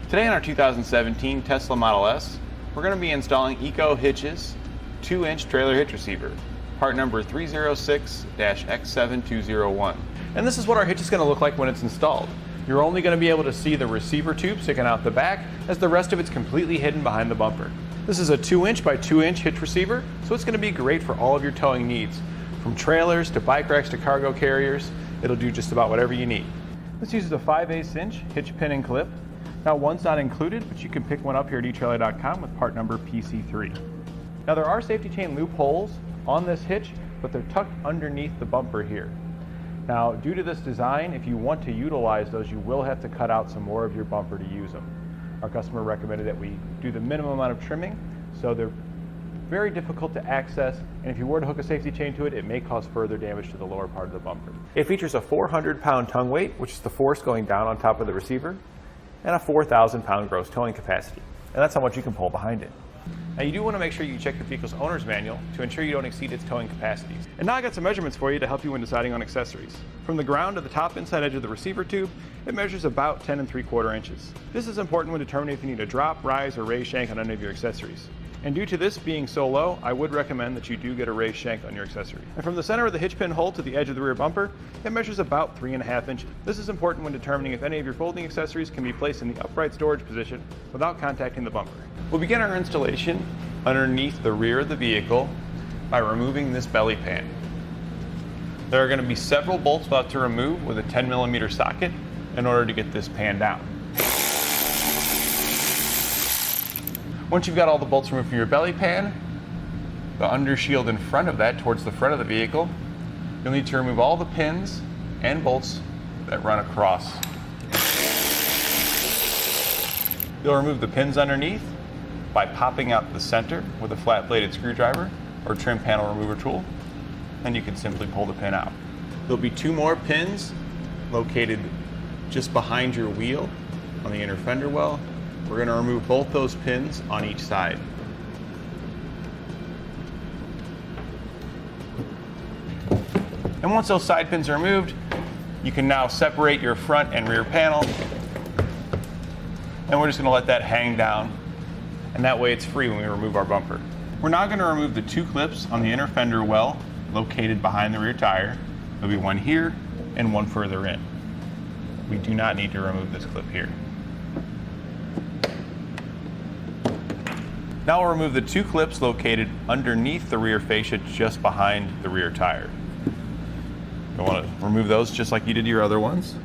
Today on our 2017 Tesla Model S, we're going to be installing EcoHitch's 2-inch trailer hitch receiver, part number 306-X7201. And this is what our hitch is going to look like when it's installed. You're only going to be able to see the receiver tube sticking out the back, as the rest of it's completely hidden behind the bumper. This is a 2-inch by 2-inch hitch receiver, so it's going to be great for all of your towing needs. From trailers to bike racks to cargo carriers, it'll do just about whatever you need. This uses a 5/8 inch hitch pin and clip. Now, one's not included, but you can pick one up here at etrailer.com with part number PC3. Now, there are safety chain loopholes on this hitch, but they're tucked underneath the bumper here. Now, due to this design, if you want to utilize those, you will have to cut out some more of your bumper to use them. Our customer recommended that we do the minimum amount of trimming, so they're very difficult to access, and if you were to hook a safety chain to it, it may cause further damage to the lower part of the bumper. It features a 400-pound tongue weight, which is the force going down on top of the receiver, and a 4,000-pound gross towing capacity. And that's how much you can pull behind it. Now, you do want to make sure you check the vehicle's owner's manual to ensure you don't exceed its towing capacities. And now I got some measurements for you to help you when deciding on accessories. From the ground to the top inside edge of the receiver tube, it measures about 10 3/4 inches. This is important when determining if you need a drop, rise, or raise shank on any of your accessories. And due to this being so low, I would recommend that you do get a raised shank on your accessory. And from the center of the hitch pin hole to the edge of the rear bumper, it measures about 3.5 inches. This is important when determining if any of your folding accessories can be placed in the upright storage position without contacting the bumper. We'll begin our installation underneath the rear of the vehicle by removing this belly pan. There are going to be several bolts we'll have to remove with a 10mm socket in order to get this pan down. Once you've got all the bolts removed from your belly pan, the undershield in front of that towards the front of the vehicle, you'll need to remove all the pins and bolts that run across. You'll remove the pins underneath by popping out the center with a flat-bladed screwdriver or trim panel remover tool, and you can simply pull the pin out. There'll be 2 more pins located just behind your wheel on the inner fender well. We're going to remove both those pins on each side. And once those side pins are removed, you can now separate your front and rear panel. And we're just going to let that hang down, and that way it's free when we remove our bumper. We're now going to remove the 2 clips on the inner fender well located behind the rear tire. There'll be one here and one further in. We do not need to remove this clip here. Now we'll remove the 2 clips located underneath the rear fascia just behind the rear tire. You'll want to remove those just like you did your other ones.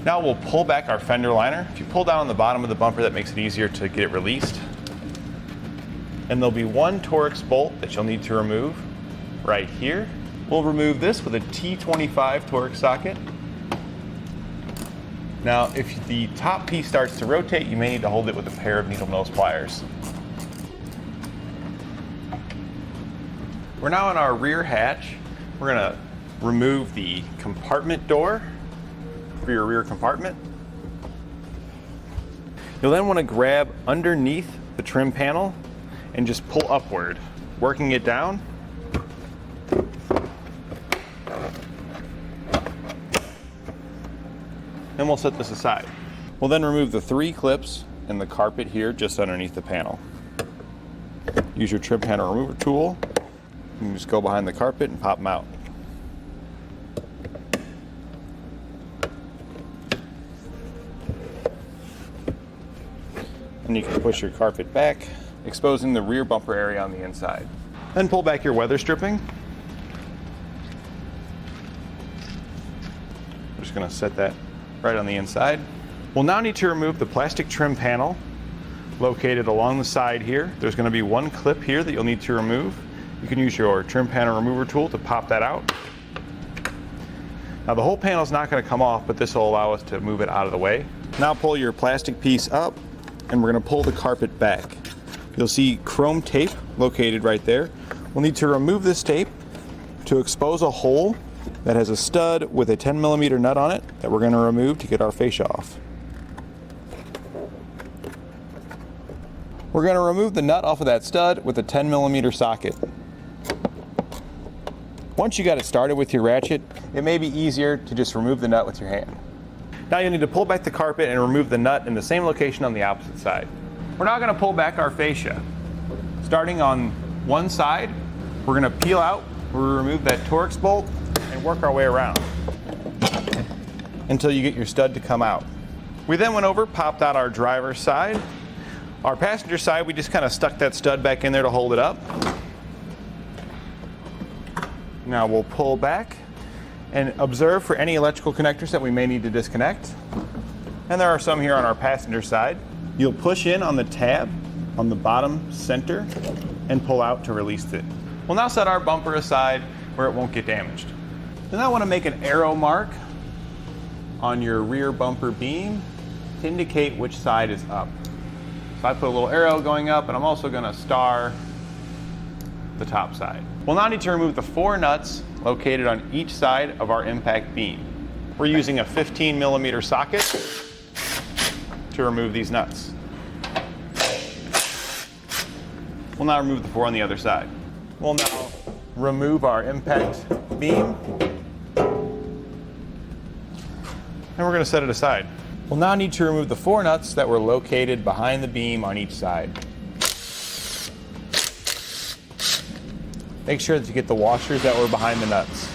Now we'll pull back our fender liner. If you pull down on the bottom of the bumper, that makes it easier to get it released. And there'll be 1 Torx bolt that you'll need to remove right here. We'll remove this with a T25 Torx socket. Now, if the top piece starts to rotate, you may need to hold it with a pair of needle nose pliers. We're now on our rear hatch. We're going to remove the compartment door for your rear compartment. You'll then want to grab underneath the trim panel and just pull upward, working it down. Then we'll set this aside. We'll then remove the 3 clips in the carpet here just underneath the panel. Use your trim panel remover tool. You can just go behind the carpet and pop them out. And you can push your carpet back, exposing the rear bumper area on the inside. Then pull back your weather stripping. I'm just going to set that right on the inside. We'll now need to remove the plastic trim panel located along the side here. There's going to be 1 clip here that you'll need to remove. You can use your trim panel remover tool to pop that out. Now, the whole panel is not going to come off, but this will allow us to move it out of the way. Now pull your plastic piece up, and we're going to pull the carpet back. You'll see chrome tape located right there. We'll need to remove this tape to expose a hole that has a stud with a 10mm nut on it that we're going to remove to get our fascia off. We're going to remove the nut off of that stud with a 10mm socket. Once you got it started with your ratchet, it may be easier to just remove the nut with your hand. Now you need to pull back the carpet and remove the nut in the same location on the opposite side. We're now going to pull back our fascia. Starting on one side, we're going to peel out, we'll remove that Torx bolt, and work our way around until you get your stud to come out. We then went over, popped out our driver's side. Our passenger side, we just kind of stuck that stud back in there to hold it up. Now we'll pull back and observe for any electrical connectors that we may need to disconnect. And there are some here on our passenger side. You'll push in on the tab on the bottom center and pull out to release it. We'll now set our bumper aside where it won't get damaged. Then I want to make an arrow mark on your rear bumper beam to indicate which side is up. So I put a little arrow going up, and I'm also going to star the top side. We'll now need to remove the 4 nuts located on each side of our impact beam. We're using a 15mm socket to remove these nuts. We'll now remove the 4 on the other side. We'll now remove our impact beam, and we're going to set it aside. We'll now need to remove the 4 nuts that were located behind the beam on each side. Make sure that you get the washers that were behind the nuts,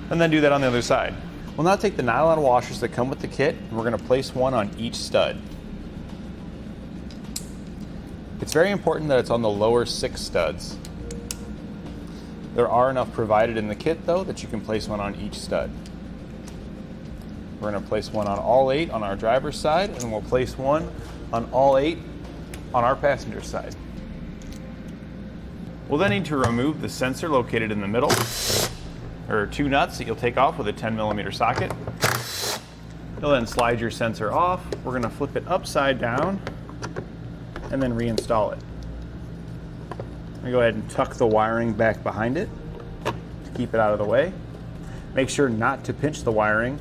and then do that on the other side. We'll now take the nylon washers that come with the kit, and we're going to place one on each stud. It's very important that it's on the lower 6 studs. There are enough provided in the kit, though, that you can place one on each stud. We're going to place one on all 8 on our driver's side, and we'll place one on all 8 on our passenger side. We'll then need to remove the sensor located in the middle. There are 2 nuts that you'll take off with a 10mm socket. You'll then slide your sensor off. We're going to flip it upside down and then reinstall it. I'm going to go ahead and tuck the wiring back behind it to keep it out of the way. Make sure not to pinch the wiring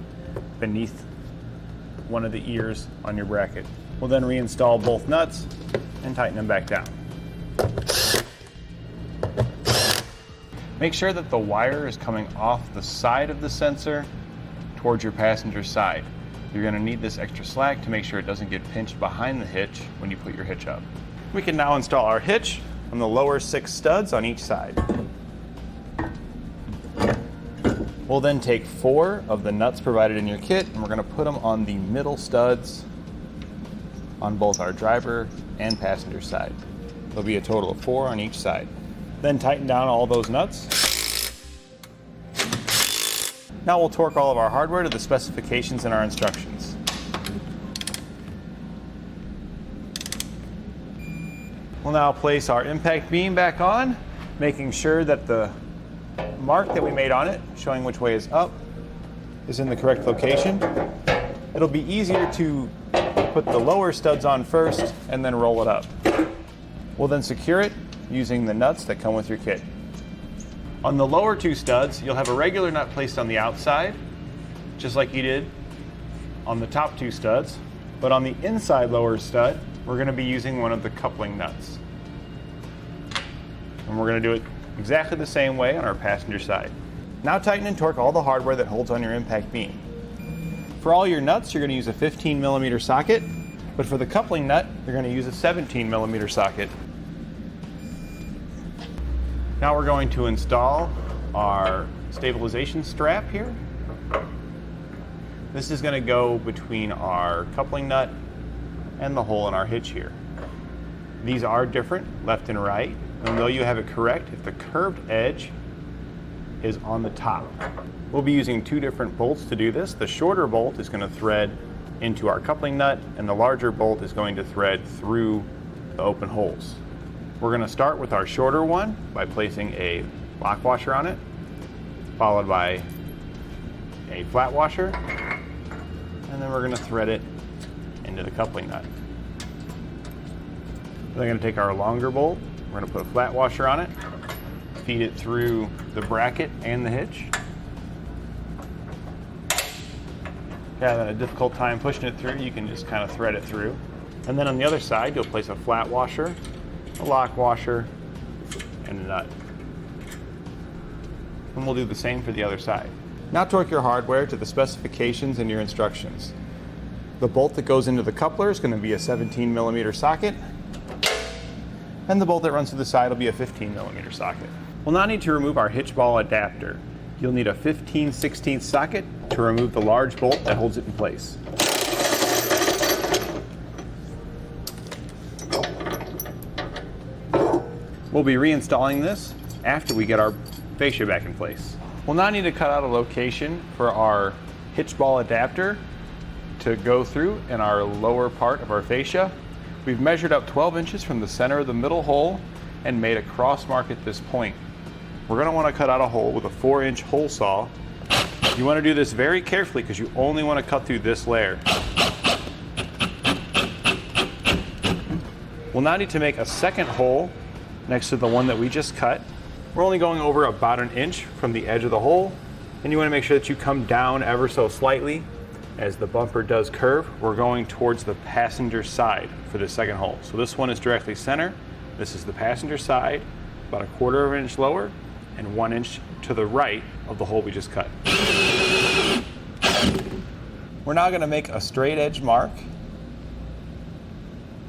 beneath one of the ears on your bracket. We'll then reinstall both nuts and tighten them back down. Make sure that the wire is coming off the side of the sensor towards your passenger side. You're going to need this extra slack to make sure it doesn't get pinched behind the hitch when you put your hitch up. We can now install our hitch on the lower 6 studs on each side. We'll then take 4 of the nuts provided in your kit, and we're going to put them on the middle studs on both our driver and passenger side. There'll be a total of 4 on each side. Then tighten down all those nuts. Now we'll torque all of our hardware to the specifications in our instructions. We'll now place our impact beam back on, making sure that the mark that we made on it, showing which way is up, is in the correct location. It'll be easier to put the lower studs on first and then roll it up. We'll then secure it using the nuts that come with your kit. On the lower 2 studs, you'll have a regular nut placed on the outside, just like you did on the top 2 studs. But on the inside lower stud, we're going to be using one of the coupling nuts. And we're going to do it exactly the same way on our passenger side. Now tighten and torque all the hardware that holds on your impact beam. For all your nuts, you're going to use a 15mm socket, but for the coupling nut, you're going to use a 17mm socket. Now we're going to install our stabilization strap here. This is going to go between our coupling nut and the hole in our hitch here. These are different, left and right, and though you have it correct, if the curved edge is on the top. We'll be using 2 different bolts to do this. The shorter bolt is going to thread into our coupling nut, and the larger bolt is going to thread through the open holes. We're going to start with our shorter one by placing a lock washer on it, followed by a flat washer, and then we're going to thread it into the coupling nut. Then we're going to take our longer bolt, we're going to put a flat washer on it, feed it through the bracket and the hitch. If you're having a difficult time pushing it through, you can just kind of thread it through. And then on the other side, you'll place a flat washer, a lock washer, and a nut. And we'll do the same for the other side. Now torque your hardware to the specifications in your instructions. The bolt that goes into the coupler is going to be a 17mm socket, and the bolt that runs to the side will be a 15mm socket. We'll now need to remove our hitch ball adapter. You'll need a 15/16 socket to remove the large bolt that holds it in place. We'll be reinstalling this after we get our fascia back in place. We'll now need to cut out a location for our hitch ball adapter to go through in our lower part of our fascia. We've measured up 12 inches from the center of the middle hole and made a cross mark at this point. We're going to want to cut out a hole with a 4-inch hole saw. You want to do this very carefully because you only want to cut through this layer. We'll now need to make a second hole next to the one that we just cut. We're only going over about 1 inch from the edge of the hole, and you want to make sure that you come down ever so slightly. As the bumper does curve, we're going towards the passenger side for the second hole. So this one is directly center. This is the passenger side, about 1/4 inch lower, and 1 inch to the right of the hole we just cut. We're now going to make a straight edge mark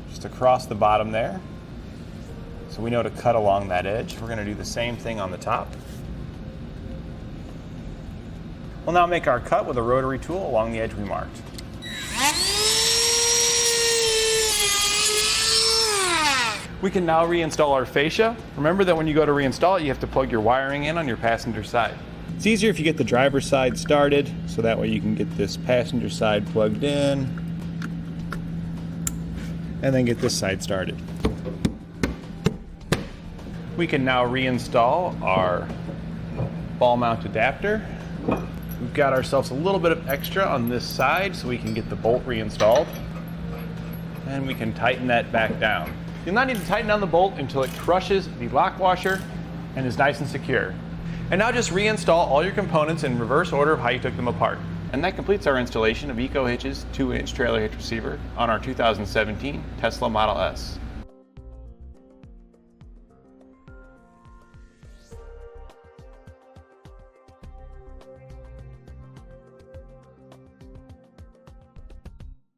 just across the bottom there, so we know to cut along that edge. We're going to do the same thing on the top. We'll now make our cut with a rotary tool along the edge we marked. We can now reinstall our fascia. Remember that when you go to reinstall it, you have to plug your wiring in on your passenger side. It's easier if you get the driver's side started, so that way you can get this passenger side plugged in, and then get this side started. We can now reinstall our ball mount adapter. We've got ourselves a little bit of extra on this side so we can get the bolt reinstalled, and we can tighten that back down. You'll not need to tighten down the bolt until it crushes the lock washer and is nice and secure. And now just reinstall all your components in reverse order of how you took them apart. And that completes our installation of EcoHitch's 2-inch trailer hitch receiver on our 2017 Tesla Model S.